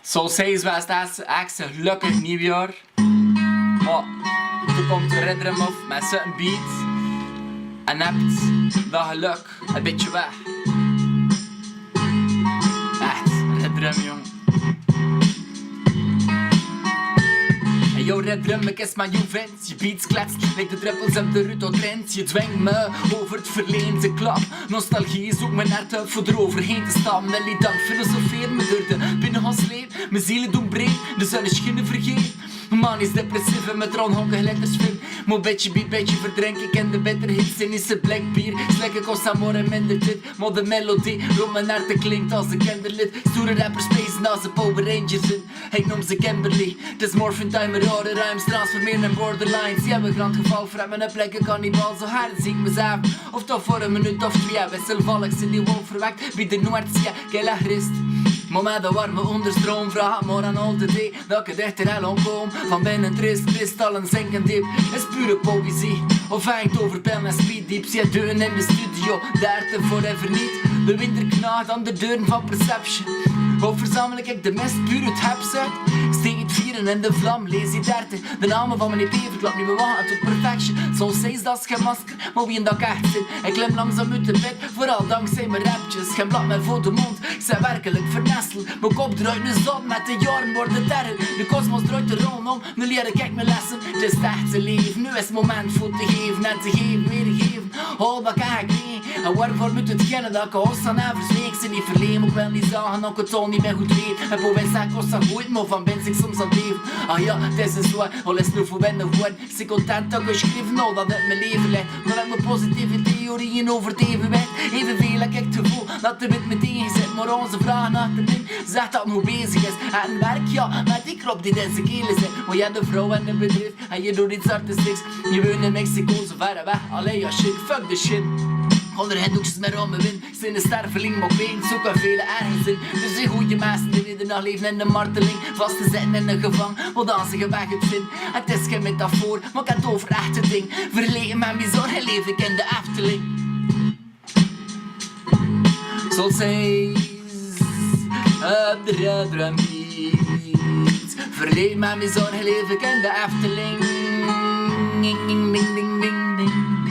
Zoals zij is was dat echt een gelukkig nieuwjaar. Maar toen komt de ridder af met zijn beat. En hebt dat geluk een beetje weg. Echt, ridder jong. En jouw ridder ik is mijn juvens. Je beats kletst, lijkt de druppels op de Ruto trends. Je dwingt me over het verleden te klap. Nostalgie zoekt me net uit voor eroverheen te stappen. Nelly dank filosofeer me door de binnenhals leer. Mijn zielen doen breed, de zon is geen vergeet. Man is depressief en met ronhokken geletters film. Maar beetje bij beetje verdrink ik in de better hits. Cynische black bier, slekke kost amor en minder dit. Maar de melodie, rond mijn hart klinkt als een kinderlid. Stoere rappers spacen als de Power Rangers in. Ik noem ze Kimberly, het is morphin time, rare rhymes transformeren in borderlines. Ja, we grand geval voor mijn plekken kannibal. Zo hard zie ik mezelf, of toch voor een minuut of twee. Wisselvallig zijn die onverwekt, bij de Noordzee, keilig rist. Maar met de warme onderstroom vraag maar aan al de day dat ik dichter kom. Van binnen trist, kristallen zinken diep is pure poëzie. Of hangt over pijl en speed diep. Zie deuren in de studio, daar te forever niet. De winter knaagt aan de deuren van perception. Of verzamel ik de mist puur uit hebzet. Steek het vieren in de vlam, lees je 30. De namen van mijn EP verklapt niet meer wachten tot perfection. Zoals zij is dat is geen masker, maar wie een dag echt zit. Ik klim langzaam uit de bed, vooral dankzij mijn rapjes. Geen blad meer voor de mond, ik zijn werkelijk vernesteld. Mijn kop draait nu zot, met de jaren worden terror. De kosmos draait de rol om, nu leer ik mijn lessen. Het is het echte leven, nu is het moment voor te geven. En te geven, weer geven, al wat kan ik mee. En waarvoor moet het kennen dat ik ons aan en versmeek. Ze niet verleem, ook wel niet zagen, dat ik het al niet meer goed weet. En voor wij zijn kost dat goed, maar van binnen ik soms aan het leven. Ah ja, het is zo, al is nu voor winnen woord. Ik ben content dat ik geschreven al dat het mijn leven ligt. Maar ik mijn positieve theorieën over het evenwicht. Evenveel heb ik het gevoel dat de wind me tegen zit. Maar onze vraag naar de min zegt dat het nog bezig is. En werk ja, met die krop die in zijn kelen zit. Maar jij de vrouw en de bedrijf en je doet iets artistieks. Je woont in Mexico zo ver weg, allee ja shit, fuck the shit. Onder handdoekjes met om mijn win. Zijn de sterveling, maar ik weet zoeken vele ergens in. Dus die goede mensen die weer nog leven in de marteling. Vast te zitten in een gevang, wat dan ze weg het zin. Het is geen metafoor, maar ik heb het over echte ding. Verleden met mijn zorgen leef ik in de Efteling. Zoals zij op de drum beat. Verleden met mijn zorgen leef ik in de Efteling. Ding ding ding ding ding ding.